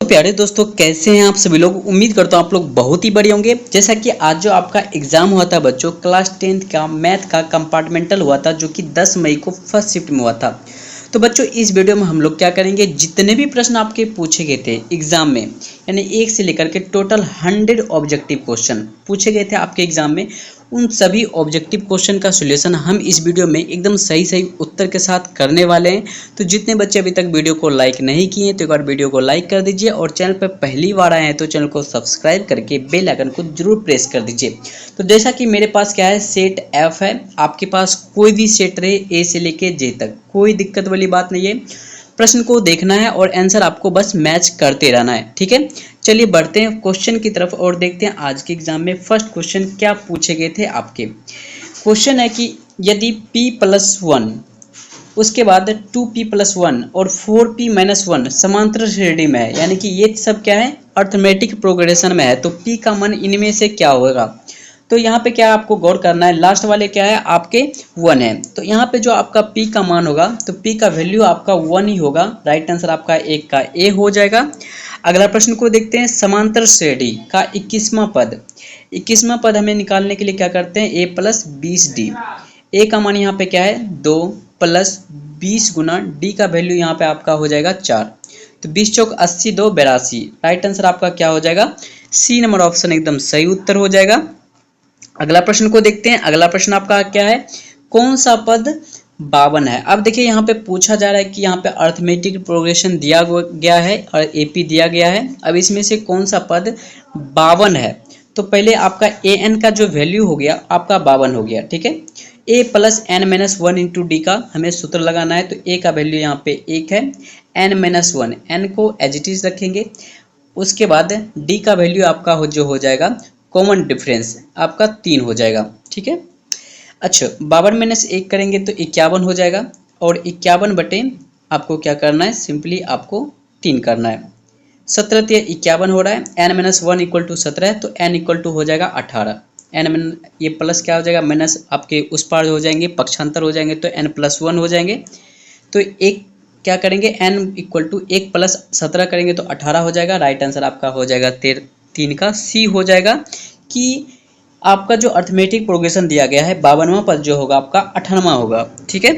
प्यारे दोस्तों, कैसे हैं आप सभी लोग। उम्मीद करता हूँ आप लोग बहुत ही बढ़िया होंगे। जैसा कि आज जो आपका एग्जाम हुआ था बच्चों, क्लास 10th का मैथ का कंपार्टमेंटल हुआ था, जो कि 10 मई को फर्स्ट शिफ्ट में हुआ था। तो बच्चों इस वीडियो में हम लोग क्या करेंगे, जितने भी प्रश्न आपके पूछे गए थे एग्जाम में, यानी 1 से लेकर के टोटल 100 ऑब्जेक्टिव क्वेश्चन पूछे गए थे आपके एग्जाम में, उन सभी ऑब्जेक्टिव क्वेश्चन का सॉल्यूशन हम इस वीडियो में एकदम सही सही उत्तर के साथ करने वाले हैं। तो जितने बच्चे अभी तक वीडियो को लाइक नहीं किए तो एक बार वीडियो को लाइक कर दीजिए, और चैनल पर पहली बार आए हैं तो चैनल को सब्सक्राइब करके बेल आइकन को जरूर प्रेस कर दीजिए। तो जैसा कि मेरे पास क्या है, सेट एफ है, आपके पास कोई भी सेट रहे ए से लेके जे तक, कोई दिक्कत वाली बात नहीं है। प्रश्न को देखना है और आंसर आपको बस मैच करते रहना है, ठीक है। चलिए बढ़ते हैं क्वेश्चन की तरफ और देखते हैं आज के एग्जाम में फर्स्ट क्वेश्चन क्या पूछे गए थे आपके। क्वेश्चन है कि यदि p+1 उसके बाद 2p+1 और 4p-1 समांतर श्रेणी में है, यानी कि ये सब क्या है, अर्थमेटिक प्रोग्रेशन में है, तो p का मान इनमें से क्या होगा। तो यहाँ पे क्या आपको गौर करना है, लास्ट वाले क्या है आपके 1 है, तो यहाँ पे जो आपका p का मान होगा तो p का वैल्यू आपका 1 ही होगा। राइट आंसर आपका एक का ए हो जाएगा। अगला प्रश्न को देखते हैं, समांतर श्रेणी का 21वां पद। 21वां पद हमें निकालने के लिए क्या करते हैं, a+20d। ए का मान यहाँ पे क्या है 2 + 20 गुना डी का वैल्यू यहाँ पे आपका हो जाएगा 4, तो 20 चौक 80 2 82। राइट आंसर आपका क्या हो जाएगा, सी नंबर ऑप्शन एकदम सही उत्तर हो जाएगा। अगला प्रश्न को देखते हैं। अगला प्रश्न आपका क्या है, कौन सा पद 52 है। अब देखिए यहाँ पे पूछा जा रहा है कि यहाँ पे अर्थमेटिक प्रोग्रेशन दिया गया है और एपी दिया गया है। अब इसमें से कौन सा पद 52 है, तो पहले आपका ए एन का जो वैल्यू हो गया आपका 52 हो गया, ठीक है। a + n-1 इंटू डी का हमें सूत्र लगाना है, तो a का वैल्यू यहाँ पे 1 है, n-1 n को एज इट इज रखेंगे। उसके बाद d का वैल्यू आपका जो हो जाएगा, कॉमन डिफरेंस आपका 3 हो जाएगा, ठीक है। अच्छा 52 - 1 करेंगे तो 51 हो जाएगा, और 51 बटे आपको क्या करना है, सिंपली आपको 3 करना है। 17 × 51 हो रहा है, n-1 = 17 है, तो n = हो जाएगा 18। n ये प्लस क्या हो जाएगा, माइनस आपके उस पार हो जाएंगे, पक्षांतर हो जाएंगे, तो n+1 हो जाएंगे। तो एक क्या करेंगे, n = 1 + 17 करेंगे तो 18 हो जाएगा। राइट आंसर आपका हो जाएगा 3 का सी हो जाएगा, कि आपका जो अर्थमेटिक प्रोग्रेशन दिया गया है 52वां पद जो होगा आपका 98वां होगा, ठीक है।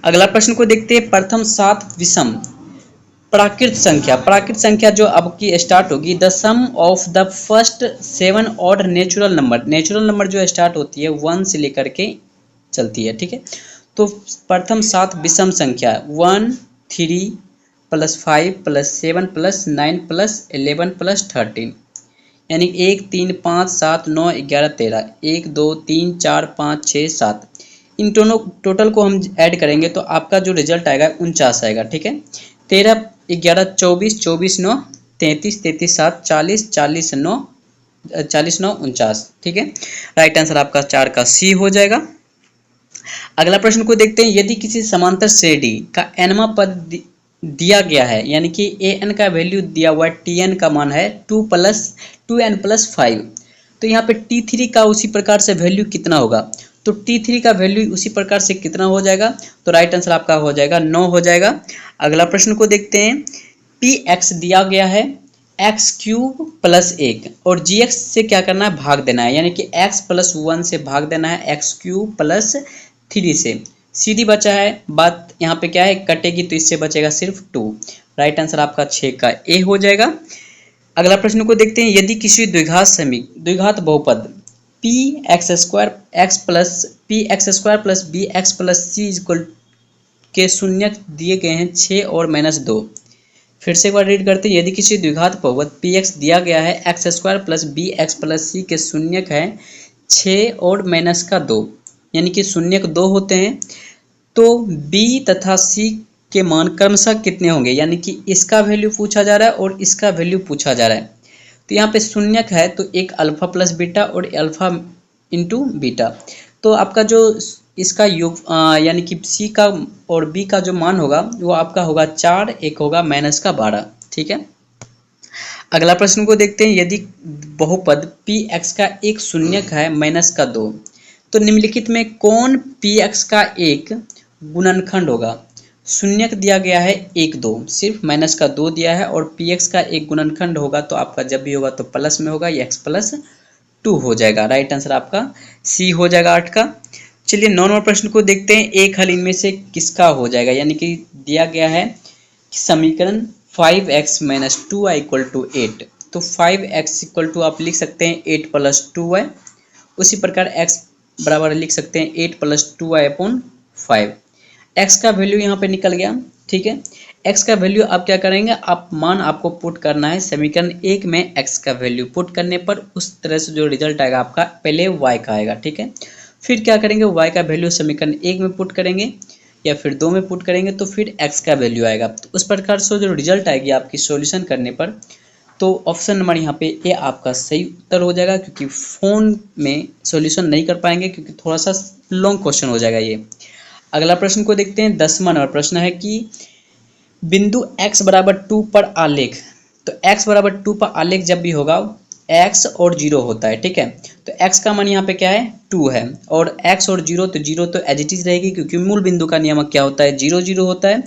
अगला प्रश्न को देखते हैं, प्रथम 7 विषम प्राकृत संख्या जो आपकी स्टार्ट होगी, the sum of the first 7 odd natural number जो स्टार्ट होती है 1 से लेकर के चलती है, ठीक है। तो प्रथम 7 विषम संख्या 1 3 + 5 + 7 + 9 + 11 + 13, यानी 1 3 5 7 9 11 13, 1 2 3 4 5 6 7, इन दोनों टोटल को हम ऐड करेंगे तो आपका जो रिजल्ट आएगा 49 आएगा, ठीक है। 13 11 24 24 9 33 33 7 40 40 9 40 9 49, ठीक है। राइट आंसर आपका 4 का सी हो जाएगा। अगला प्रश्न को देखते हैं, यदि किसी समांतर श्रेणी का nवां पद दिया गया है, यानी कि ए एन का वैल्यू दिया हुआ है, टी एन का मान है 2n+5, तो यहाँ पे T3 का उसी प्रकार से वैल्यू कितना होगा, तो T3 का वैल्यू उसी प्रकार से कितना हो जाएगा, तो राइट आंसर आपका हो जाएगा 9 हो जाएगा। अगला प्रश्न को देखते हैं, px दिया गया है x³ + 1 और gx से क्या करना है, भाग देना है, यानी कि x + 1 से भाग देना है x³ + 3 से। सीधी बचा है, बात यहाँ पे क्या है, कटेगी तो इससे बचेगा सिर्फ 2। राइट आंसर आपका 6 का ए हो जाएगा। अगला प्रश्न को देखते हैं, यदि किसी द्विघात बहुपद px² + bx + c के शून्यक दिए गए हैं 6 और -2। फिर से एक बार रीड करते हैं, यदि किसी द्विघात बहुपद px दिया गया है x² + bx + c के शून्यक है 6 और -2, यानी कि शून्यक 2 होते हैं, तो b तथा c के मान क्रमशः कितने होंगे, यानी कि इसका वैल्यू पूछा जा रहा है और इसका वैल्यू पूछा जा रहा है। तो यहाँ पे शून्यक है तो एक अल्फा प्लस बीटा और अल्फा इंटू बीटा, तो आपका जो इसका योग यानी कि सी का और बी का जो मान होगा वो आपका होगा 4, एक होगा -12, ठीक है। अगला प्रश्न को देखते हैं, यदि बहुपद px का एक शून्यक है -2, तो निम्नलिखित में कौन px का एक गुणनखंड होगा, शून्यक दिया गया है 1 2, सिर्फ माइनस का 2 दिया है, और पी एक्स का एक गुणनखंड होगा तो आपका जब भी होगा तो प्लस में होगा, ये x+2 हो जाएगा। राइट आंसर आपका सी हो जाएगा 8 का। चलिए 9 नंबर प्रश्न को देखते हैं, एक हल इनमें से किसका हो जाएगा, यानी कि दिया गया है कि समीकरण 5x-2y = 8, तो 5x = आप लिख सकते हैं 8 + 2y, उसी प्रकार x बराबर लिख सकते हैं 8 + 2y/5। x का वैल्यू यहाँ पे निकल गया, ठीक है। x का वैल्यू आप क्या करेंगे, आप मान आपको पुट करना है समीकरण 1 में, x का वैल्यू पुट करने पर उस तरह से जो रिजल्ट आएगा आपका पहले y का आएगा, ठीक है। फिर क्या करेंगे, y का वैल्यू समीकरण 1 में पुट करेंगे या फिर 2 में पुट करेंगे तो फिर x का वैल्यू आएगा। तो उस प्रकार से जो रिजल्ट आएगी आपकी सॉल्यूशन करने पर, तो ऑप्शन नंबर यहाँ पे ए आपका सही उत्तर हो जाएगा, क्योंकि फोन में सॉल्यूशन नहीं कर पाएंगे क्योंकि थोड़ा सा लॉन्ग क्वेश्चन हो जाएगा ये। अगला प्रश्न को देखते हैं, 10वां नंबर प्रश्न है कि बिंदु x बराबर 2 पर आलेख, तो x बराबर 2 पर आलेख जब भी होगा x और 0 होता है, ठीक है। तो x का मान यहाँ पे क्या है 2 है, और x और 0, तो 0 तो एज इट इज रहेगी क्योंकि मूल बिंदु का नियमक क्या होता है 0 0 होता है।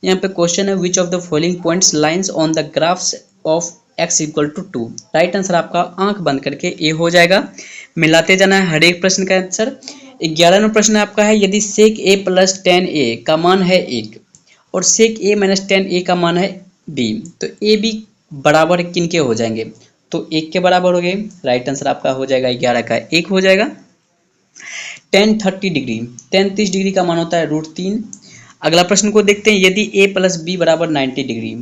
यहाँ पे क्वेश्चन है which of the following points lines on the graphs of x = 2। Right answer आपका आंख बंद करके ए हो जाएगा, मिलाते जाना है हर एक प्रश्न का आंसर। 11वां प्रश्न आपका है, यदि sec a + tan a का मान है 1 और sec a - tan a का मान है b, तो a b बराबर किनके हो जाएंगे, तो 1 के बराबर हो गए। राइट आंसर आपका हो जाएगा 11 का 1 हो जाएगा। tan 30 डिग्री, tan 30 डिग्री का मान होता है √3। अगला प्रश्न को देखते हैं, यदि a + b = 90 डिग्री,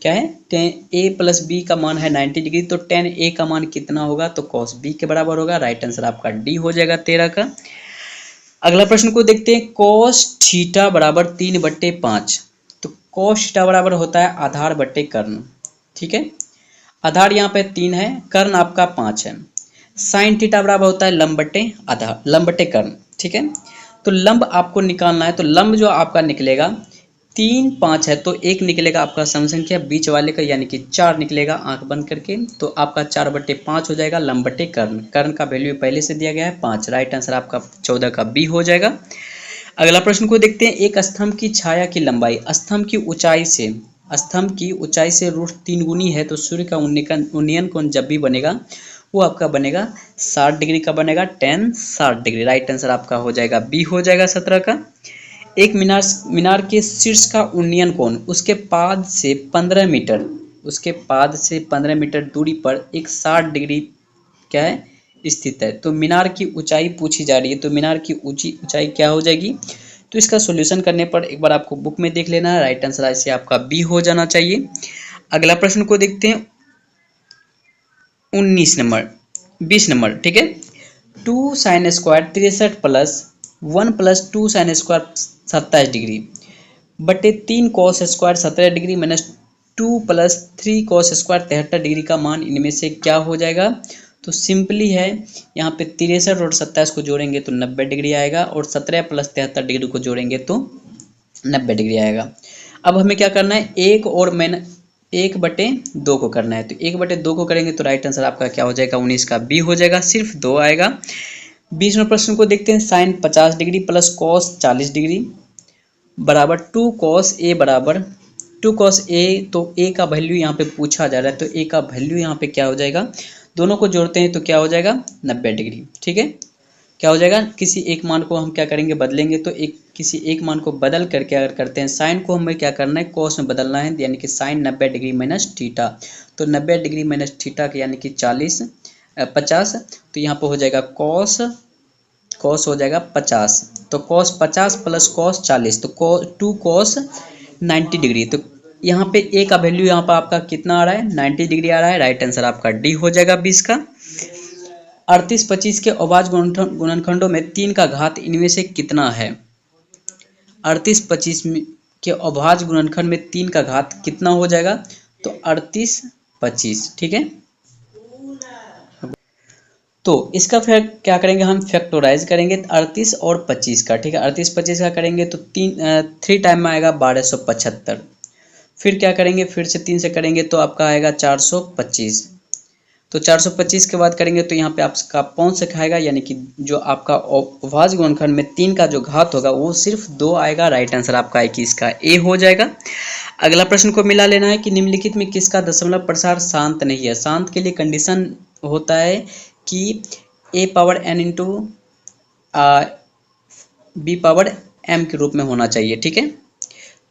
क्या है tan a + b का मान है 90 डिग्री, तो tan a का मान कितना होगा, तो cos b के बराबर होगा। राइट आंसर आपका डी हो जाएगा 13 का। अगला प्रश्न को देखते हैं, cos थीटा = 3/5, तो cos थीटा बराबर होता है आधार बट्टे कर्ण, ठीक है। आधार यहाँ पे 3 है, कर्ण आपका 5 है। sin थीटा बराबर होता है लंब बट्टे आधार, लंब बट्टे कर्ण, ठीक है। तो लंब आपको निकालना है, तो लंब जो आपका निकलेगा 3 5 है, तो 1 निकलेगा आपका सम संख्या बीच वाले का, यानी कि 4 निकलेगा आंख बंद करके, तो आपका 4/5 हो जाएगा लंब बट्टे कर्ण। कर्ण का वैल्यू पहले से दिया गया है 5। राइट आंसर आपका 14 का बी हो जाएगा। अगला प्रश्न को देखते हैं, एक स्तंभ की छाया की लंबाई स्तंभ की ऊंचाई से √3 गुनी है, तो सूर्य का उन्नयन कोण जब भी बनेगा वो आपका बनेगा 60 डिग्री का बनेगा, tan 60 डिग्री। राइट आंसर आपका हो जाएगा बी हो जाएगा 17 का। एक मीनार के शीर्ष का उन्नयन कोण उसके पाद से 15 मीटर दूरी पर एक 60 डिग्री क्या है स्थित है। तो मीनार की ऊंचाई पूछी जा रही है, तो मीनार की ऊंचाई क्या हो जाएगी, तो इसका सॉल्यूशन करने पर एक बार आपको बुक में देख लेना है। राइट आंसर ऐसे आपका बी हो जाना चाहिए। अगला प्रश्न को देखते हैं 20 नंबर, ठीक है। 2 sin² 63 प्लस 1 + 2 sin² 27 डिग्री बटे 3 cos² 17 degree minus 2 + 3 cos² 73 degree का मान इनमें से क्या हो जाएगा, तो सिंपली है यहाँ पे 63 और 27 को जोड़ेंगे तो 90 डिग्री आएगा, और 17 + 73 डिग्री को जोड़ेंगे तो 90 डिग्री आएगा। अब हमें क्या करना है, 1/2 को करना है, तो 1/2 को करेंगे तो राइट आंसर आपका क्या हो जाएगा 19 का बी हो जाएगा, सिर्फ 2 आएगा। 20वें प्रश्न को देखते हैं, sin 50 degree plus cos 40 degree बराबर 2 cos a बराबर 2 cos a, तो a का वैल्यू यहाँ पे पूछा जा रहा है, तो a का वैल्यू यहाँ पे क्या हो जाएगा, दोनों को जोड़ते हैं तो क्या हो जाएगा 90 डिग्री, ठीक है। क्या हो जाएगा, किसी एक मान को हम क्या करेंगे बदलेंगे, तो किसी एक मान को बदल करके अगर करते हैं, साइन को हमें क्या करना है कॉस में बदलना है, यानी कि साइन 90 डिग्री माइनस थीटा, तो 90 डिग्री माइनस थीटा के यानी कि 50, तो यहाँ पर हो जाएगा कॉस हो जाएगा 50, तो कॉस 50 प्लस कॉस 40, तो 2 cos 90 डिग्री, तो यहाँ पे ए का वैल्यू यहाँ पर आपका कितना आ रहा है 90 डिग्री आ रहा है। राइट आंसर आपका डी हो जाएगा 20 का। 38 25 के अभाज्य गुणनखंडों में 3 का घात इनमें से कितना है, 38 25 के अभाज्य गुणनखंड में 3 का घात कितना हो जाएगा, तो 38 25, ठीक है। तो इसका फिर क्या करेंगे, हम फैक्टराइज करेंगे 38 और 25 का, ठीक है। 38 25 का करेंगे तो 3 टाइम में आएगा 1275, फिर क्या करेंगे फिर से 3 से करेंगे तो आपका आएगा 425, तो 425 के बाद करेंगे तो यहाँ पे आपका पौन से खाएगा, यानी कि जो आपका अभाज्य गुणनखंड में 3 का जो घात होगा वो सिर्फ 2 आएगा। राइट आंसर आपका 21 का ए हो जाएगा। अगला प्रश्न को मिला लेना है कि निम्नलिखित में किसका दशमलव प्रसार शांत नहीं है। शांत के लिए कंडीशन होता है कि A power N into B power M के रूप में होना चाहिए, ठीक है।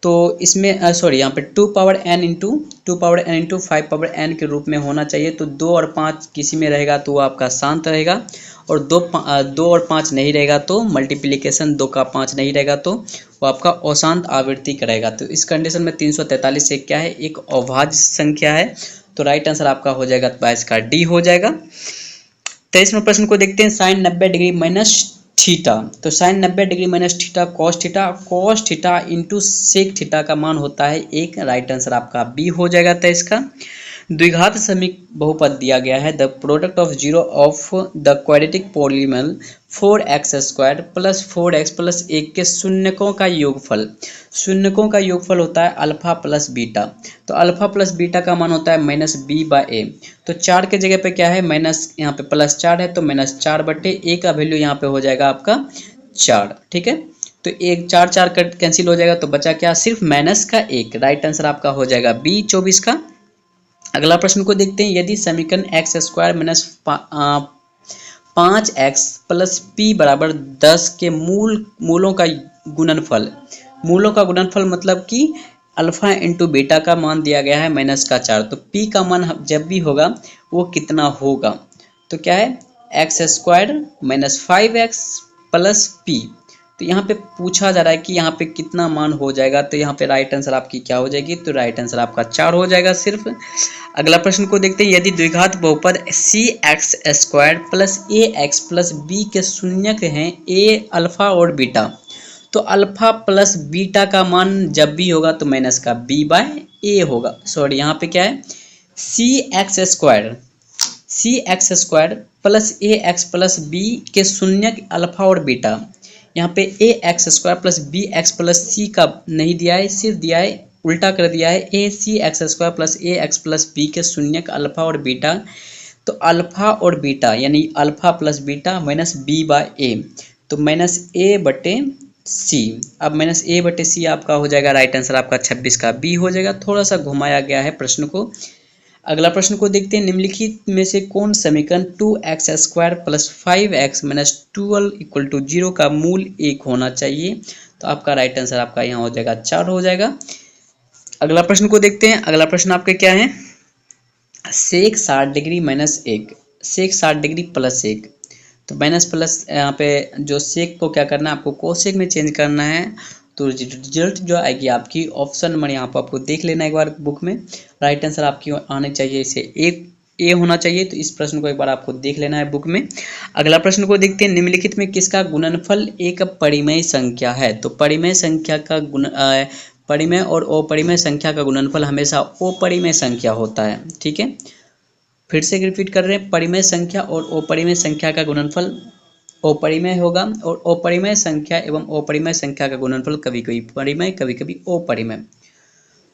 तो इसमें सॉरी यहाँ पे 2 power N into 5 power n के रूप में होना चाहिए। तो 2 और 5 किसी में रहेगा तो वो आपका शांत रहेगा, और 2 और 5 नहीं रहेगा तो मल्टीप्लिकेशन 2 का 5 नहीं रहेगा तो वो आपका अशांत आवृत्ति करेगा। तो इस कंडीशन में 343 एक क्या है, एक अभाज्य संख्या है। तो राइट आंसर आपका हो जाएगा 22 का डी हो जाएगा। 23वें प्रश्न को देखते हैं, साइन 90 डिग्री माइनस थीटा। तो sine 90 degree minus theta cos theta into sec theta का मान होता है 1। राइट आंसर आपका बी हो जाएगा 23 का। द्विघात समीक बहुपद दिया गया है, the product of zero of the quadratic polynomial 4x² plus 4x plus 1 के शून्यकों का योगफल। शून्यकों का योगफल होता है अल्फा प्लस बीटा। तो अल्फा प्लस बीटा का मान होता है माइनस बी बाय ए। तो 4 के जगह पे क्या है, माइनस यहाँ पे प्लस 4 है तो माइनस 4/a का वैल्यू यहाँ पे हो जाएगा आपका 4, ठीक है। तो एक 4 4 कैंसिल हो जाएगा तो बचा क्या, सिर्फ माइनस का 1। राइट आंसर आपका हो जाएगा बी 24 का। अगला प्रश्न को देखते हैं, यदि समीकरण x² minus 5x plus p बराबर 10 के मूलों का गुणनफल मतलब कि अल्फा इंटू बीटा का मान दिया गया है -4। तो p का मान जब भी होगा वो कितना होगा, तो क्या है x² minus 5x plus p। तो यहाँ पे पूछा जा रहा है कि यहाँ पे कितना मान हो जाएगा। तो यहाँ पे राइट आंसर आपकी क्या हो जाएगी, तो राइट आंसर आपका 4 हो जाएगा सिर्फ। अगला प्रश्न को देखते हैं, यदि द्विघात बहुपद cx² plus ax plus b के शून्यक हैं a अल्फा और बीटा, तो अल्फा प्लस बीटा का मान जब भी होगा तो माइनस का b बाय ए होगा। सॉरी यहाँ पे क्या है, cx² plus ax plus b के शून्यक अल्फा और बीटा। यहाँ पे ax² plus bx plus c का नहीं दिया है, सिर्फ दिया है उल्टा कर दिया है acx² plus ax plus b के शून्यक अल्फा और बीटा। तो अल्फा और बीटा यानी alpha plus beta minus b by A, तो माइनस a बटे c। अब माइनस a बटे c आपका हो जाएगा, राइट आंसर आपका 26 का बी हो जाएगा। थोड़ा सा घुमाया गया है प्रश्न को। अगला प्रश्न को देखते हैं, निम्नलिखित में से कौन समीकरण 2x² plus 5x minus 12 equal to 0 का मूल 1 होना चाहिए। तो आपका राइट आंसर आपका यहाँ हो जाएगा 4 हो जाएगा। अगला प्रश्न को देखते हैं, अगला प्रश्न आपके क्या है, सेक 60 डिग्री माइनस 1 सेक 60 डिग्री प्लस 1। तो माइनस प्लस यहाँ पे जो सेक को क्या करना है, आपको कोसेक में चेंज करना है। तो रिजल्ट जो आएगी आपकी ऑप्शन नंबर यहाँ पर आपको देख लेना एक बार बुक में। राइट आंसर आपकी आने चाहिए इसे ए होना चाहिए। तो इस प्रश्न को एक बार आपको देख लेना है बुक में। अगला प्रश्न को देखते हैं, निम्नलिखित में किसका गुणनफल एक परिमेय संख्या है। तो परिमेय संख्या का परिमेय और अपरिमेय संख्या का गुणनफल हमेशा अपरिमेय संख्या होता है, ठीक है। फिर से रिपीट कर रहे हैं, परिमेय संख्या और अपरिमेय संख्या का गुणनफल अपरिमेय होगा, और अपरिमेय संख्या एवं अपरिमेय संख्या का गुणनफल कभी कभी परिमेय कभी कभी अपरिमेय।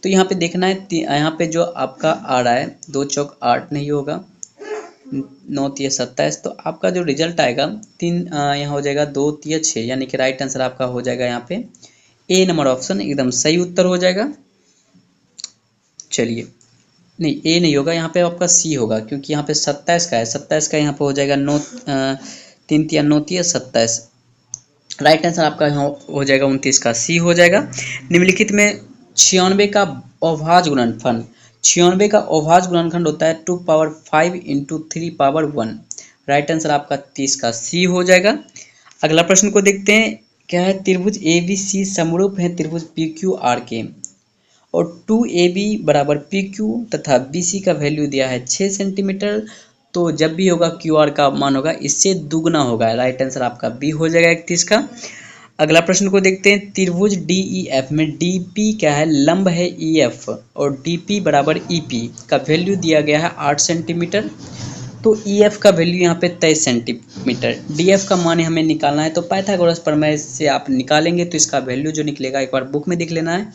तो यहाँ पे देखना है, यहाँ पे जो आपका आ रहा है 2 चौक 8 नहीं होगा, 9 तिया 27। तो आपका जो रिजल्ट आएगा 3 यहाँ हो जाएगा 2 तिया 6, यानी कि राइट आंसर आपका हो जाएगा यहाँ पे ए नंबर ऑप्शन एकदम सही उत्तर हो जाएगा। चलिए नहीं, ए नहीं होगा, यहाँ पे आपका सी होगा, क्योंकि यहाँ पे 27 का है, 27 का यहाँ पे हो जाएगा 9 3 तिया 9 तिया 27। राइट आंसर आपका यहाँ हो जाएगा 29 का सी हो जाएगा। निम्नलिखित में 96 का अभाज्य गुणनफल 96 का अभाज्य गुणनखंड होता है 2 power 5 into 3 power 1। Right answer आपका 30 का सी हो जाएगा। अगला प्रश्न को देखते हैं, क्या है, त्रिभुज ABC समरूप है त्रिभुज PQR के, और 2AB बराबर PQ तथा BC का वैल्यू दिया है 6 सेंटीमीटर। तो जब भी होगा QR का मान होगा इससे दुगना होगा। राइट आंसर आपका बी हो जाएगा 31 का। अगला प्रश्न को देखते हैं, त्रिभुज DEF में DP क्या है, लंब है EF, और DP बराबर EP का वैल्यू दिया गया है 8 सेंटीमीटर। तो EF का वैल्यू यहाँ पे 23 सेंटीमीटर। DF का मान हमें निकालना है, तो पाइथागोरस प्रमेय से आप निकालेंगे तो इसका वैल्यू जो निकलेगा एक बार बुक में देख लेना है।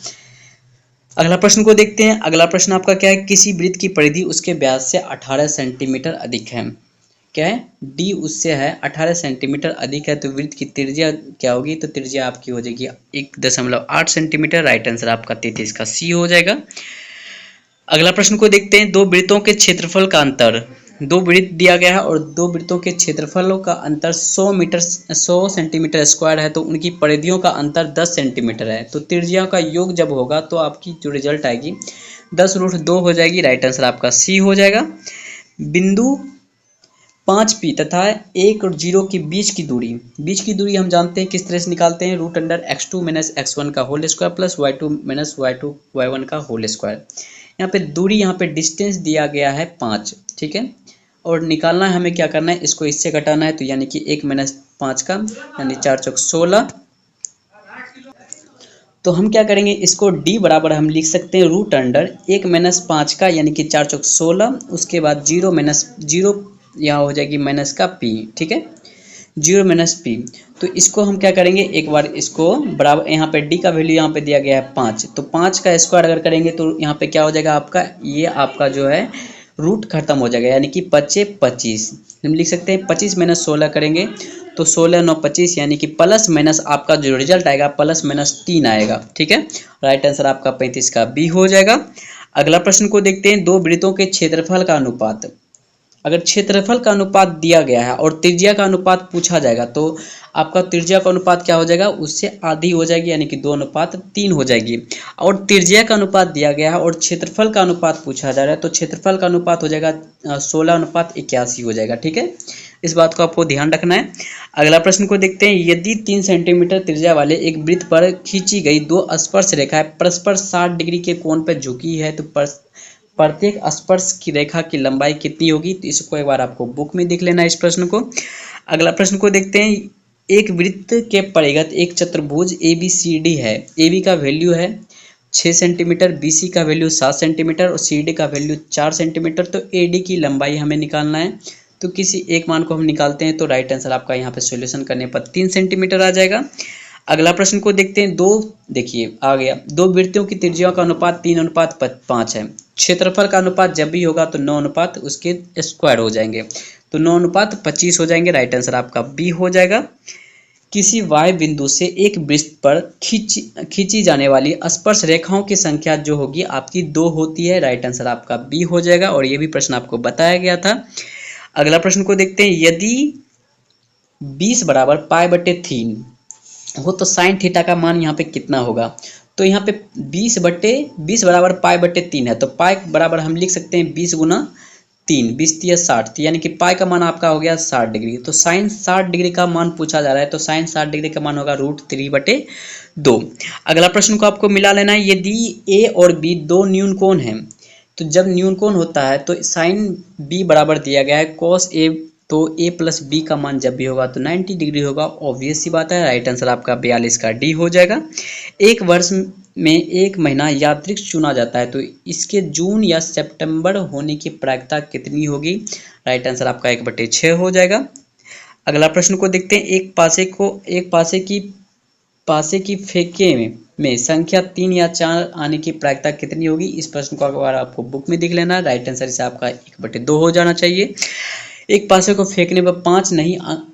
अगला प्रश्न को देखते हैं। अगला प्रश्न आपका क्या है, किसी वृत्त की परिधि उसके व्यास से 18 सेंटीमीटर अधिक है। क्या है, डी उससे है 18 सेंटीमीटर अधिक है, तो वृत्त की त्रिज्या क्या होगी, तो त्रिज्या आपकी हो जाएगी 1.8 सेंटीमीटर। राइट आंसर आपका 33 का सी हो जाएगा। अगला प्रश्न को देखते हैं। दो वृत्तों के क्षेत्रफल का अंतर, दो वृत्त दिया गया है और दो वृत्तों के क्षेत्रफलों का अंतर 100 सेंटीमीटर स्क्वायर है, तो उनकी परिधियों का अंतर 10 सेंटीमीटर है। तो त्रिज्या का योग जब होगा तो आपकी जो रिजल्ट आएगी 10√2 हो जाएगी। राइट आंसर आपका सी हो जाएगा। बिंदु 5P तथा 1 और 0 के बीच की दूरी हम जानते हैं किस तरह से निकालते हैं, √x2 - x1 का whole square plus y2 - y1 का होल स्क्वायर। यहाँ पे दूरी, यहाँ पे डिस्टेंस दिया गया है 5, ठीक है, और निकालना है हमें, क्या करना है, इसको इससे घटाना है, तो यानी कि 1 - 5 का यानी 4 चौक 16। तो हम क्या करेंगे, इसको d बराबर हम लिख सकते हैं √1 - 5 का यानी कि 4 चौक 16, उसके बाद 0 यहाँ हो जाएगी माइनस का p, ठीक है, 0 - p। तो इसको हम क्या करेंगे, एक बार इसको बराबर, यहाँ पे d का वैल्यू यहाँ पे दिया गया है 5, तो 5 का स्क्वायर अगर करेंगे तो यहाँ पे क्या हो जाएगा आपका, ये आपका जो है रूट खत्म हो जाएगा, यानी कि 5 25 हम लिख सकते हैं। 25 - 16 करेंगे तो 16 9 25, यानी कि प्लस माइनस आपका जो रिजल्ट आएगा +-3 आएगा, ठीक है। राइट आंसर आपका 35 का बी हो जाएगा। अगला प्रश्न को देखते हैं। दो वृत्तों के क्षेत्रफल का अनुपात, अगर क्षेत्रफल का अनुपात दिया गया है और त्रिज्या का अनुपात पूछा जाएगा तो आपका त्रिज्या का अनुपात क्या हो जाएगा, उससे आधी हो जाएगी, यानी कि 2:3 हो जाएगी। और त्रिज्या का अनुपात दिया गया है और क्षेत्रफल का अनुपात पूछा जा रहा है तो क्षेत्रफल का अनुपात हो जाएगा 16:81 हो जाएगा, ठीक है। इस बात को आपको ध्यान रखना है। अगला प्रश्न को देखते हैं। यदि 3 सेंटीमीटर त्रिज्या वाले एक वृत्त पर खींची गई दो स्पर्श रेखाएं परस्पर 60 डिग्री के कोण पर झुकी है तो प्रत्येक स्पर्श की रेखा की लंबाई कितनी होगी, तो इसको एक बार आपको बुक में देख लेना है इस प्रश्न को। अगला प्रश्न को देखते हैं। एक वृत्त के परिगत एक चतुर्भुज ABCD है। AB का वैल्यू है 6 सेंटीमीटर, BC का वैल्यू 7 सेंटीमीटर और CD का वैल्यू 4 सेंटीमीटर। तो AD की लंबाई हमें निकालना है, तो किसी एक मान को हम निकालते हैं, तो राइट आंसर आपका यहाँ पे सॉल्यूशन करने पर 3 सेंटीमीटर आ जाएगा। अगला प्रश्न को देखते हैं। देखिए आ गया, दो वृत्तों की त्रिज्याओं का अनुपात 3:5 है। क्षेत्रफल का अनुपात जब भी होगा तो 9 अनुपात उसके स्क्वायर हो जाएंगे, तो 9:25 हो जाएंगे। राइट आंसर आपका बी हो जाएगा। किसी वाय बिंदु से एक वृत्त पर खींची जाने वाली स्पर्श रेखाओं की संख्या जो होगी आपकी 2 होती है। राइट आंसर आपका बी हो जाएगा, और ये भी प्रश्न आपको बताया गया था। अगला प्रश्न को देखते हैं। यदि 20 बराबर π/3 हो तो साइन थीटा का मान यहाँ पे कितना होगा, तो यहाँ पे 20 बराबर π/3 है, तो पाई बराबर हम लिख सकते हैं 20 गुना 3, 20 × 60, तो यानी कि पाई का मान आपका हो गया 60 डिग्री। तो साइन 60 डिग्री का मान पूछा जा रहा है, तो साइन 60 डिग्री का मान होगा √3/2। अगला प्रश्न को आपको मिला लेना है। यदि ए और बी दो न्यून कोण हैं, तो जब न्यून कोण होता है तो साइन बी बराबर दिया गया है कॉस ए, तो a + b का मान जब भी होगा तो 90 डिग्री होगा। ऑब्वियस सी बात है। राइट आंसर आपका 42 का डी हो जाएगा। एक वर्ष में एक महीना यादृच्छिक चुना जाता है, तो इसके जून या सितंबर होने की प्रायिकता कितनी होगी। राइट आंसर आपका 1/6 हो जाएगा। अगला प्रश्न को देखते हैं। एक पासे की फेंके में संख्या 3 या 4 आने की प्रायिकता कितनी होगी। इस प्रश्न को अगर आपको बुक में देख लेना है। राइट आंसर इसे आपका 1/2 हो जाना चाहिए। एक पासे को फेंकने पर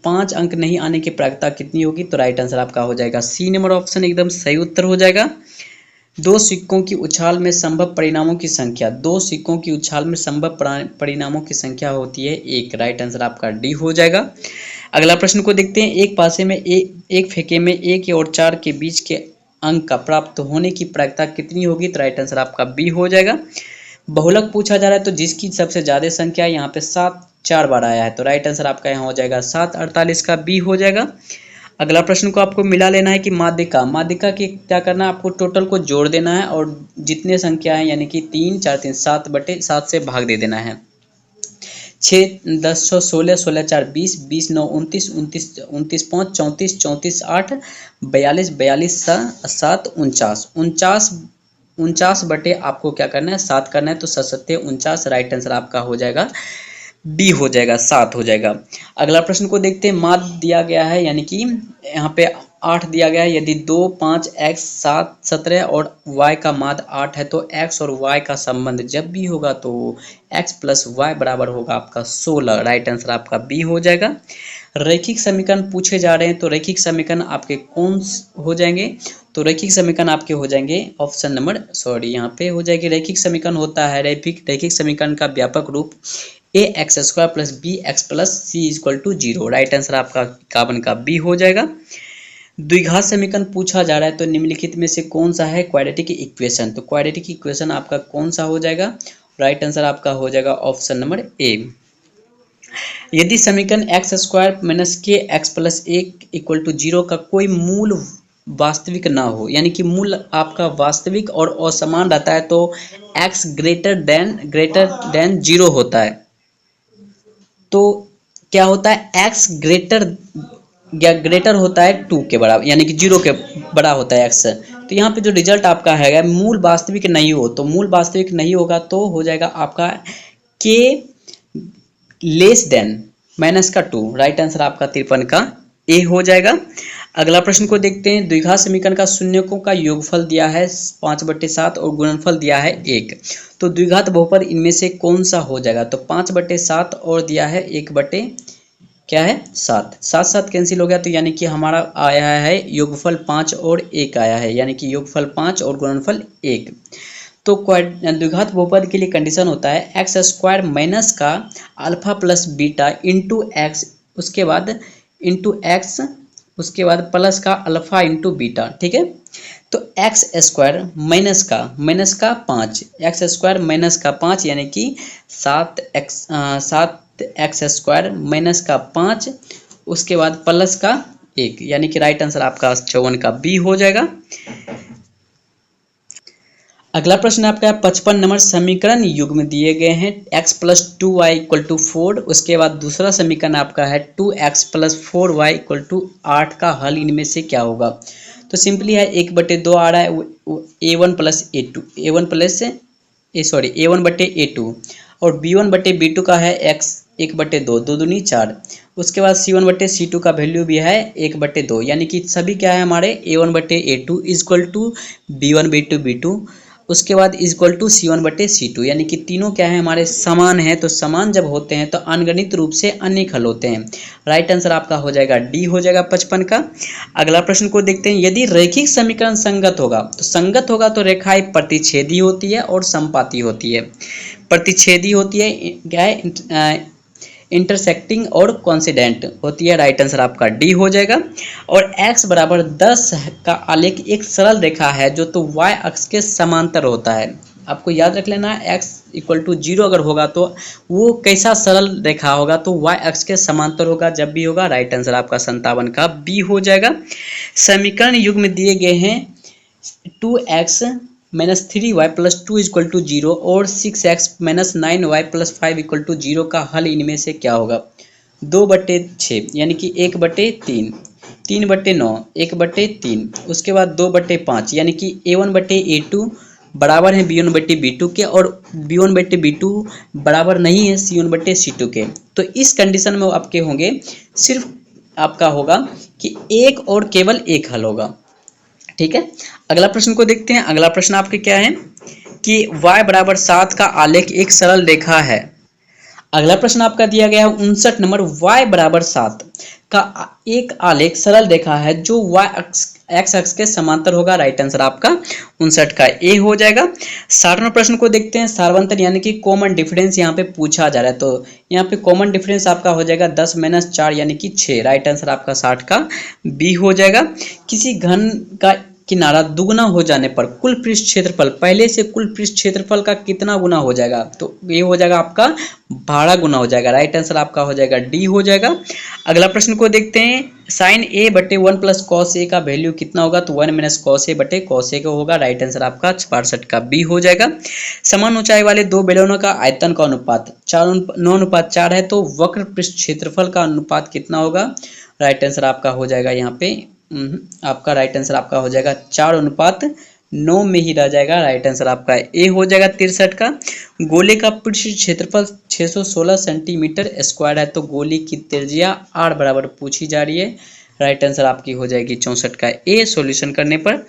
5 अंक नहीं आने की प्रायिकता कितनी होगी, तो राइट आंसर आपका हो जाएगा सी नंबर ऑप्शन एकदम सही उत्तर हो जाएगा। दो सिक्कों की उछाल में संभव परिणामों की संख्या, दो सिक्कों की उछाल में संभव परिणामों की संख्या होती है 1। राइट आंसर आपका डी हो जाएगा। अगला प्रश्न को देखते हैं। एक पासे में एक फेंके में 1 और 4 के बीच के अंक का प्राप्त होने की प्रायिकता कितनी होगी, तो राइट आंसर आपका बी हो जाएगा। बहुलक पूछा जा रहा है, तो जिसकी सबसे ज्यादा संख्या यहाँ पे 7 4 बार आया है, तो राइट आंसर आपका यहाँ हो जाएगा 7 48 का बी हो जाएगा। अगला प्रश्न को आपको मिला लेना है कि माध्यिका के क्या करना है, आपको टोटल को जोड़ देना है और जितने संख्या है यानी कि 3 4 3 7/7 से भाग दे देना है। 6 10 16 16 4 20 20 9 29 29 29 5 34 34 8 42 42 7 49 49 आपको क्या करना है 7 करना है, तो 7 49। राइट आंसर आपका हो जाएगा बी हो जाएगा 7 हो जाएगा। अगला प्रश्न को देखते हैं। माध्य दिया गया है, यानी कि यहाँ पे 8 दिया गया है। यदि 2, 5, x 7, 17 और y का मान 8 है तो x और y का संबंध जब भी होगा तो x प्लस वाई बराबर होगा आपका 16। राइट आंसर आपका बी हो जाएगा। रैखिक समीकरण पूछे जा रहे हैं तो रैखिक समीकरण आपके कौन हो जाएंगे? तो रैखिक समीकरण आपके हो जाएंगे ऑप्शन नंबर यहाँ पे हो जाएगी। रैखिक समीकरण होता है रैखिक समीकरण का व्यापक रूप A X square plus B X plus C equal to 0। Right answer आपका 51 का बी हो जाएगा। द्विघात समीकरण पूछा जा रहा है तो निम्नलिखित में से कौन सा है क्वाड्रेटिक इक्वेशन? तो क्वाड्रेटिक इक्वेशन आपका कौन सा हो जाएगा? राइट आंसर आपका हो जाएगा ऑप्शन नंबर ए। यदि समीकरण एक्स स्क्वायर माइनस के एक्स प्लस एक इक्वल टू 0 का कोई मूल वास्तविक ना हो, यानी कि मूल आपका वास्तविक और असमान रहता है तो x ग्रेटर देन 0 होता है। तो क्या होता है? x ग्रेटर होता है 2 के बराबर, यानी कि 0 के बड़ा होता है x। तो यहाँ पे जो रिजल्ट आपका है मूल वास्तविक नहीं हो, तो मूल वास्तविक नहीं होगा तो हो जाएगा आपका k लेस देन माइनस का 2। राइट आंसर आपका 53 का ए हो जाएगा। अगला प्रश्न को देखते हैं। द्विघात समीकरण का शून्यकों का योगफल दिया है 5/7 और गुणनफल दिया है 1। तो द्विघात बहुपद इनमें से कौन सा हो जाएगा? तो 5/7 और दिया है 1/7। 7 कैंसिल हो गया तो यानी कि हमारा आया है योगफल 5 और 1 आया है, यानी कि योगफल 5 और गुणनफल 1। तो द्विघात बहुपद के लिए कंडीशन होता है एक्स स्क्वायर माइनस का alpha plus beta into x, उसके बाद इंटू एक्स, उसके बाद प्लस का अल्फा इंटू बीटा। ठीक है, तो एक्स स्क्वायर माइनस का 5, एक्स स्क्वायर माइनस का 5 यानी कि 7x स्क्वायर माइनस का 5, उसके बाद प्लस का 1, यानी कि राइट आंसर आपका 54 का बी हो जाएगा। अगला प्रश्न आपका 55 नंबर समीकरण युग्म दिए गए हैं x plus 2y equal to 4। उसके बाद दूसरा समीकरण आपका है 2x plus 4y equal to 8 का हल इनमें से क्या होगा? तो सिंपली है 1/2 आ रहा है a1 प्लस a2 a1/a2 और b1/b2 का है x 1/2, 2 दूनी 4। उसके बाद c1/c2 का वैल्यू भी है 1/2, यानी कि सभी क्या है हमारे a1/a2 इक्वल टू b1/b2, उसके बाद इक्वल टू c1/c2, यानी कि तीनों क्या है हमारे समान है। तो समान जब होते हैं तो अनगणित रूप से अनेक हल होते हैं। राइट आंसर आपका हो जाएगा डी हो जाएगा 55 का। अगला प्रश्न को देखते हैं। यदि रैखिक समीकरण संगत होगा तो रेखाएं प्रतिच्छेदी होती है और समपाती होती है। प्रतिच्छेदी होती है क्या है? इंटरसेक्टिंग और कॉन्सिडेंट होती है। राइट आंसर आपका डी हो जाएगा। और x बराबर 10 का आलेख एक सरल रेखा है जो तो y अक्ष के समांतर होता है। आपको याद रख लेना x इक्वल टू 0 अगर होगा तो वो कैसा सरल रेखा होगा? तो y अक्ष के समांतर होगा जब भी होगा। राइट आंसर आपका 57 का बी हो जाएगा। समीकरण युग्म दिए गए हैं 2x minus 3y plus 2 equal to 0 और 6x minus 9y plus 5 equal to 0 का हल इनमें से क्या होगा? 2/6 यानी कि 1/3, 3/9, 1/3, उसके बाद 2/5 यानी कि a1/a2 बराबर है b1/b2 के और b1/b2 बराबर नहीं है c1/c2 के। तो इस कंडीशन में आपके होंगे सिर्फ आपका होगा कि एक और केवल एक हल होगा। ठीक है, अगला प्रश्न को देखते हैं। अगला प्रश्न आपके क्या है कि y बराबर 7 का आलेख एक सरल रेखा है। अगला प्रश्न आपका दिया गया है 59 नंबर y बराबर 7 का एक आलेख सरल रेखा है जो y एक्स अक्ष के समांतर होगा। राइट आंसर आपका 59 का ए हो जाएगा। 60वें प्रश्न को देखते हैं। सार्वंतर यानी कि कॉमन डिफरेंस यहाँ पे पूछा जा रहा है, तो यहाँ पे कॉमन डिफरेंस आपका हो जाएगा 10 - 4 यानी कि 6। राइट आंसर आपका 60 का बी हो जाएगा। किसी घन का किनारा दुगुना हो जाने पर कुल पृष्ठ क्षेत्रफल पहले से कुल पृष्ठ क्षेत्रफल का कितना गुना हो जाएगा? तो ये हो जाएगा आपका 12 गुना हो जाएगा। राइट आंसर आपका हो जाएगा डी हो जाएगा। अगला प्रश्न को देखते हैं। साइन a बटे 1 प्लस कॉस ए का वैल्यू कितना होगा? तो 1 माइनस कॉस ए बटे कॉस ए का होगा। राइट आंसर आपका 62 का बी हो जाएगा। समान ऊंचाई वाले दो बेलूनों का आयतन का अनुपात 9:4 है, तो वक्र पृष्ठ क्षेत्रफल का अनुपात कितना होगा? राइट आंसर आपका हो जाएगा यहाँ पे आपका राइट आंसर आपका हो जाएगा 4:9 में ही रह जाएगा। राइट आंसर आपका ए हो जाएगा 63 का। गोले का पृष्ठ क्षेत्रफल 616 सेंटीमीटर स्क्वायर है, तो गोले की त्रिज्या r बराबर पूछी जा रही है। राइट आंसर आपकी हो जाएगी 64 का ए सॉल्यूशन करने पर।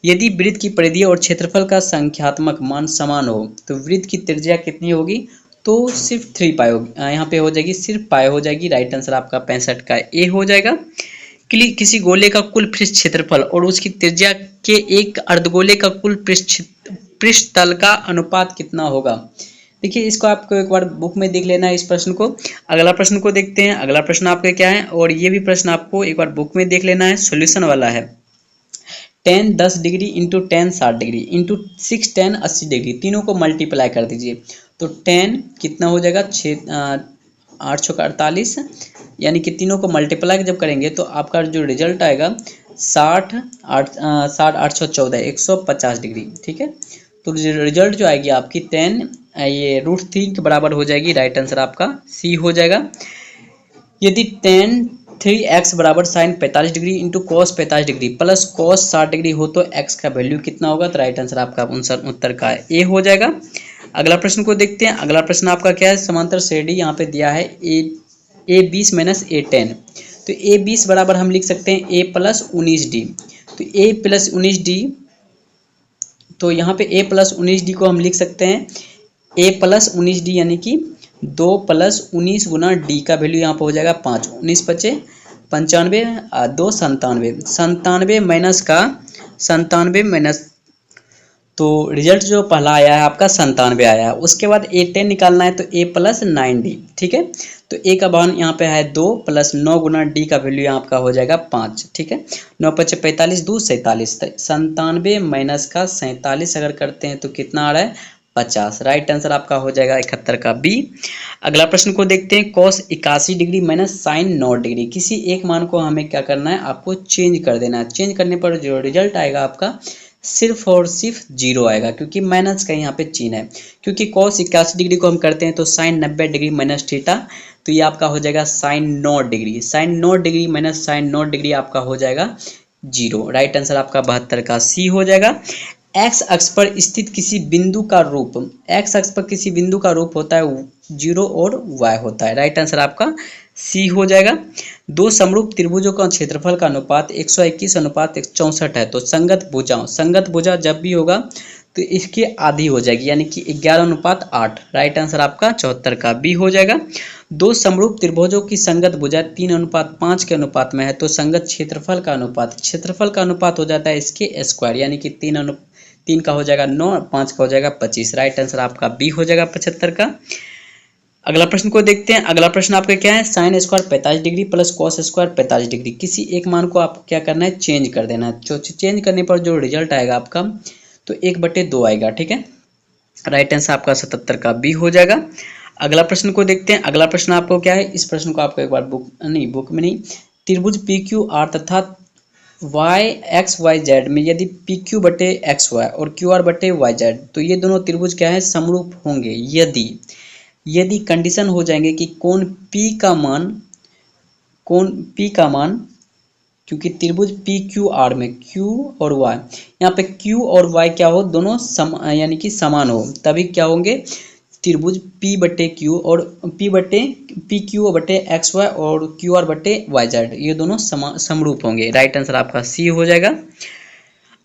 यदि वृत्त की परिधि और क्षेत्रफल का संख्यात्मक मान समान हो तो वृत्त की त्रिज्या कितनी होगी? तो सिर्फ 3 पाई होगी, यहाँ पे हो जाएगी सिर्फ पाई हो जाएगी। राइट आंसर आपका 65 का ए हो जाएगा। किसी गोले का कुल पृष्ठ क्षेत्रफल और उसकी त्रिज्या के एक अर्धगोले का कुल पृष्ठ तल का अनुपात कितना होगा? देखिए इसको आपको एक बार बुक में देख लेना है इस प्रश्न को। अगला प्रश्न को देखते हैं। अगला प्रश्न आपका क्या है, और ये भी प्रश्न आपको एक बार बुक में देख लेना है, सॉल्यूशन वाला है। 10 10 degree into 10 60 degree into 6 10 80 degree, तीनों को मल्टीप्लाई कर दीजिए। तो 10 कितना हो जाएगा, 8 छः 48, यानी कि तीनों को मल्टीप्लाई जब करेंगे तो आपका जो रिजल्ट आएगा 60 8 छः 14 150 डिग्री। ठीक है, तो रिजल्ट जो आएगी आपकी 10 ये √3 के बराबर हो जाएगी। राइट आंसर आपका सी हो जाएगा। यदि 3x बराबर sine 45 degree into cos 45 degree plus cos 60 degree हो तो x का वैल्यू कितना होगा? तो राइट आंसर आपका उत्तर का ए हो जाएगा। अगला प्रश्न को देखते हैं। अगला प्रश्न आपका क्या है, समांतर श्रेणी यहाँ पे दिया है ए 20 माइनस ए 10। तो ए 20 बराबर हम लिख सकते हैं a प्लस 19d। तो a प्लस 19d, तो यहाँ पे a प्लस 19d को हम लिख सकते हैं a प्लस 19d, यानी कि 2 प्लस 19 गुना d का वैल्यू यहाँ पर हो जाएगा 5। 19 पचे 95, 2 97, 97 माइनस का 97 माइनस, तो रिजल्ट जो पहला आया है आपका 97 आया है। उसके बाद ए 10 निकालना है तो a प्लस 9d। ठीक है, तो a का मान यहाँ पे है 2 प्लस 9 गुना d का वैल्यू यहाँ आपका हो जाएगा 5। ठीक है, 9 पचे 45, 2 47, 97 माइनस का 47 अगर करते हैं तो कितना आ रहा है 50। राइट आंसर आपका हो जाएगा 71 का बी। अगला प्रश्न को देखते हैं। Cos 81 degree minus sine 9 degree, किसी एक मान को हमें क्या करना है, आपको चेंज कर देना है। चेंज करने पर जो रिजल्ट आएगा आपका सिर्फ और सिर्फ 0 आएगा, क्योंकि माइनस का यहाँ पे चिन्ह है। क्योंकि कॉस 81 डिग्री को हम करते हैं तो साइन 90 डिग्री माइनस थीटा, तो ये आपका हो जाएगा sine 9 degree. Sine 9 degree minus sine 9 degree आपका हो जाएगा 0। राइट आंसर आपका 72 का सी हो जाएगा। एक्स अक्ष पर स्थित किसी बिंदु का रूप, एक्स अक्ष पर किसी बिंदु का रूप होता है 0 और y होता है। राइट आंसर आपका सी हो जाएगा। दो समरूप त्रिभुजों का क्षेत्रफल का अनुपात 121 अनुपात 64 है। तो संगत भुजा जब भी होगा तो इसकी आधी हो जाएगी, यानी कि 11 अनुपात 8। राइट आंसर आपका 74 का बी हो जाएगा। दो समरूप त्रिभुजों की संगत भुजा 3 अनुपात 5 के अनुपात में है तो संगत क्षेत्रफल का अनुपात हो जाता है इसके स्क्वायर, यानी कि 3 का हो जाएगा 9, 5 का हो जाएगा 25। राइट आंसर आपका बी हो जाएगा 75 का। अगला प्रश्न को देखते हैं। अगला प्रश्न आपका क्या है, sine square 45 degree plus cos square 45 degree, किसी एक मान को आपको क्या करना है, चेंज कर देना है। चेंज करने पर जो रिजल्ट आएगा आपका तो 1/2 आएगा। ठीक है, राइट आंसर आपका 77 का बी हो जाएगा। अगला प्रश्न को देखते हैं। अगला प्रश्न आपको क्या है, इस प्रश्न को आपको एक बार बुक में नहीं, त्रिभुज पी क्यू आर तथा YXYZ में यदि PQ बटे XY और QR बटे YZ, तो ये दोनों त्रिभुज क्या है, समरूप होंगे यदि कंडीशन हो जाएंगे कि कोण P का मान, क्योंकि त्रिभुज PQR में Q और Y, यहाँ पे Q और Y क्या हो, दोनों यानी कि समान हो, तभी क्या होंगे त्रिभुज P बटे Q और PQ बटे XY और QR बटे YZ, ये दोनों समरूप होंगे। राइट आंसर आपका सी हो जाएगा।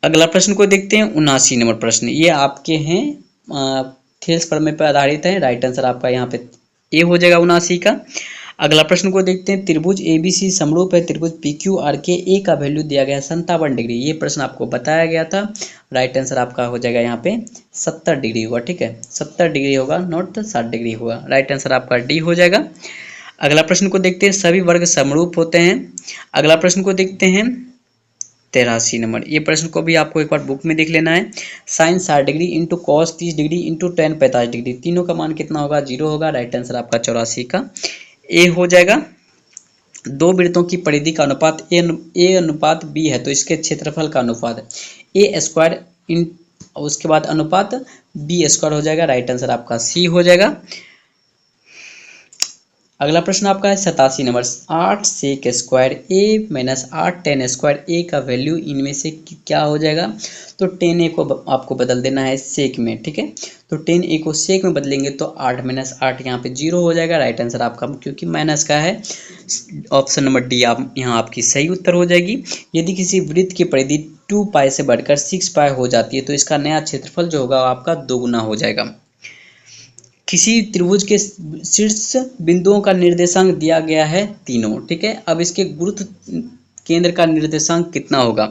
अगला प्रश्न को देखते हैं। 79 नंबर प्रश्न, ये आपके हैं थेल्स प्रमेय पर आधारित है। राइट आंसर आपका यहाँ पे ए हो जाएगा 79 का। अगला प्रश्न को देखते हैं। त्रिभुज ABC समरूप है त्रिभुज PQR के ए का वैल्यू दिया गया 57 डिग्री, ये प्रश्न आपको बताया गया था। राइट आंसर आपका हो जाएगा यहाँ पे 70 डिग्री होगा। ठीक है, 70 डिग्री होगा, नॉट 60 डिग्री होगा। राइट आंसर आपका डी हो जाएगा। अगला प्रश्न को देखते हैं। सभी वर्ग समरूप होते हैं। अगला प्रश्न को देखते हैं 83 नंबर, ये प्रश्न को भी आपको एक बार बुक में देख लेना है। Sine 60 degree into cos 30 degree into tan 45 degree, तीनों का मान कितना होगा, 0 होगा। राइट आंसर आपका 84 का ए हो जाएगा। दो वृत्तों की परिधि का अनुपात ए अनुपात बी है तो इसके क्षेत्रफल का अनुपात ए स्क्वायर इन, उसके बाद अनुपात बी स्क्वायर हो जाएगा। राइट आंसर आपका सी हो जाएगा। अगला प्रश्न आपका है 87 नंबर, 8 सेक स्क्वायर ए माइनस 8 टेन स्क्वायर ए का वैल्यू इनमें से क्या हो जाएगा। तो 10 ए को आपको बदल देना है सेक में, ठीक है। तो 10 ए को सेक में बदलेंगे तो 8 माइनस 8 यहाँ पे 0 हो जाएगा। राइट आंसर आपका, क्योंकि माइनस का है, ऑप्शन नंबर डी आप यहाँ आपकी सही उत्तर हो जाएगी। यदि किसी वृत्त की परिधि 2 पाई से बढ़कर 6 पाई हो जाती है तो इसका नया क्षेत्रफल जो होगा आपका दोगुना हो जाएगा। किसी त्रिभुज के शीर्ष बिंदुओं का निर्देशांक दिया गया है तीनों, ठीक है। अब इसके गुरुत्व केंद्र का निर्देशांक कितना होगा।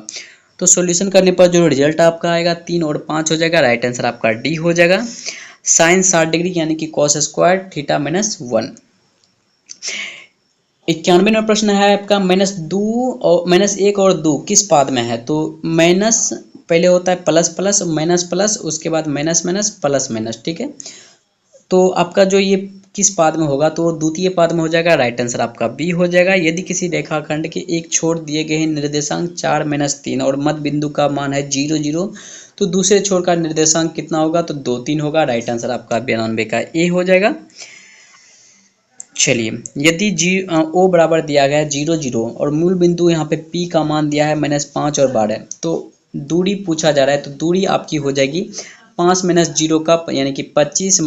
तो सॉल्यूशन करने पर जो रिजल्ट आपका आएगा 3 और 5 हो जाएगा। राइट आंसर आपका डी हो जाएगा। साइन 60 डिग्री यानी कि cos square theta minus 1। 91 number प्रश्न है आपका, -1 और 2 किस पाद में है। तो माइनस पहले होता है प्लस प्लस माइनस प्लस, उसके बाद माइनस माइनस प्लस माइनस, ठीक है। तो आपका जो ये किस पाद में होगा, तो द्वितीय पाद में हो जाएगा। राइट आंसर आपका बी हो जाएगा। यदि किसी रेखाखंड के एक छोर दिए गए हैं निर्देशांक 4 - 3 और मध्य बिंदु का मान है 0 0, तो दूसरे छोर का निर्देशांक कितना होगा। तो 2 3 होगा। राइट आंसर आपका 92 का ए हो जाएगा। चलिए, यदि ओ बराबर दिया गया है 0 0 और मूल बिंदु यहाँ पे पी का मान दिया है -5 और 12, तो दूरी पूछा जा रहा है। तो दूरी आपकी हो जाएगी 5 - 0 का यानी कि 25 -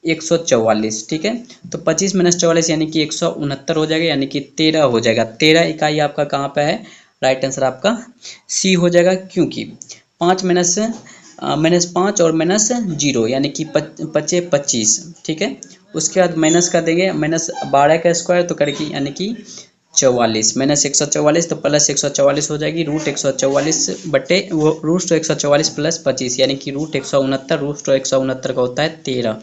144, ठीक है। तो 25 - 44 यानी कि 169 हो जाएगा, यानी कि 13 हो जाएगा। 13 इकाई आपका कहाँ पे है। राइट आंसर आपका सी हो जाएगा, क्योंकि 5 -5 और -0 यानी कि 25, ठीक है। उसके बाद माइनस का देंगे, -12 का स्क्वायर तो करेगी यानी कि 44 -144, तो प्लस 144 हो जाएगी। √144 बटे वो √144 प्लस 25 यानी कि √169, √169 का होता है 13।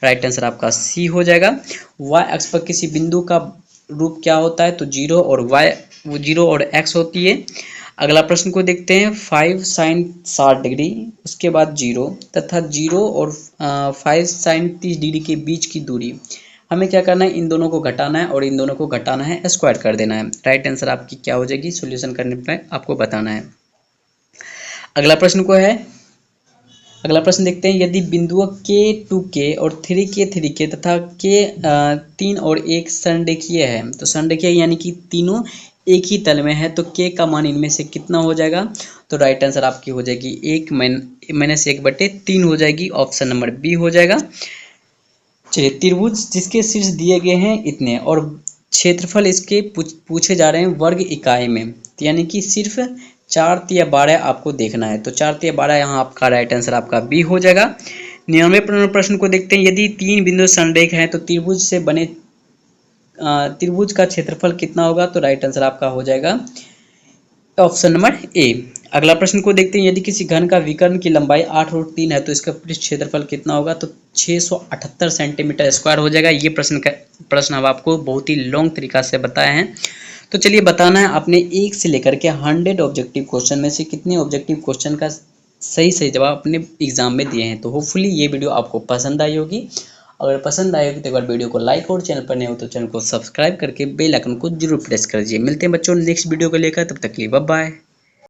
राइट आंसर आपका सी हो जाएगा। वाई अक्ष पर किसी बिंदु का रूप क्या होता है। तो 0 और वाई, वो 0 और x होती है। अगला प्रश्न को देखते हैं, 5 sin 60 डिग्री उसके बाद 0 तथा 0 और 5 sin 30 डिग्री के बीच की दूरी, हमें क्या करना है, इन दोनों को घटाना है और इन दोनों को घटाना है, स्क्वायर कर देना है। राइट आंसर आपकी क्या हो जाएगी, सॉल्यूशन करने पर आपको बताना है। अगला प्रश्न देखते हैं, यदि बिंदुओं K2K और 3K तथा K3 और 1 संरेखीय है, तो संरेखीय यानी कि तीनों एक ही तल में है, तो K का मान इनमें से कितना हो जाएगा। तो राइट आंसर आपकी हो जाएगी 1-1/3 हो जाएगी। ऑप्शन नंबर बी हो जाएगा। चलिए, त्रिभुज जिसके शीर्ष दिए गए हैं इतने और क्षेत्रफल इसके पूछे जा रहे हैं वर्ग इकाई में, यानी कि सिर्फ 4-12 आपको देखना है। तो 4-12 यहाँ आपका राइट आंसर आपका बी हो जाएगा। 99 प्रश्न को देखते हैं, यदि 3 बिंदु संरेख हैं तो त्रिभुज से बने त्रिभुज का क्षेत्रफल कितना होगा। तो राइट आंसर आपका हो जाएगा ऑप्शन नंबर ए। अगला प्रश्न को देखते हैं, यदि किसी घन का विकर्ण की लंबाई 8√3 है तो इसका पृष्ठ क्षेत्रफल कितना होगा। तो 678 सेंटीमीटर स्क्वायर हो जाएगा। ये प्रश्न अब आपको बहुत ही लॉन्ग तरीका से बताए हैं। तो चलिए, बताना है आपने 1 से लेकर के 100 ऑब्जेक्टिव क्वेश्चन में से कितने ऑब्जेक्टिव क्वेश्चन का सही जवाब अपने एग्जाम में दिए हैं। तो होपफुली ये वीडियो आपको पसंद आई होगी। अगर पसंद आए हो तो एक बार वीडियो को लाइक और चैनल पर नए हो तो चैनल को सब्सक्राइब करके बेल आइकन को जरूर प्रेस कर दीजिए। मिलते हैं बच्चों नेक्स्ट वीडियो को लेकर, तब तक के लिए बाय बाय।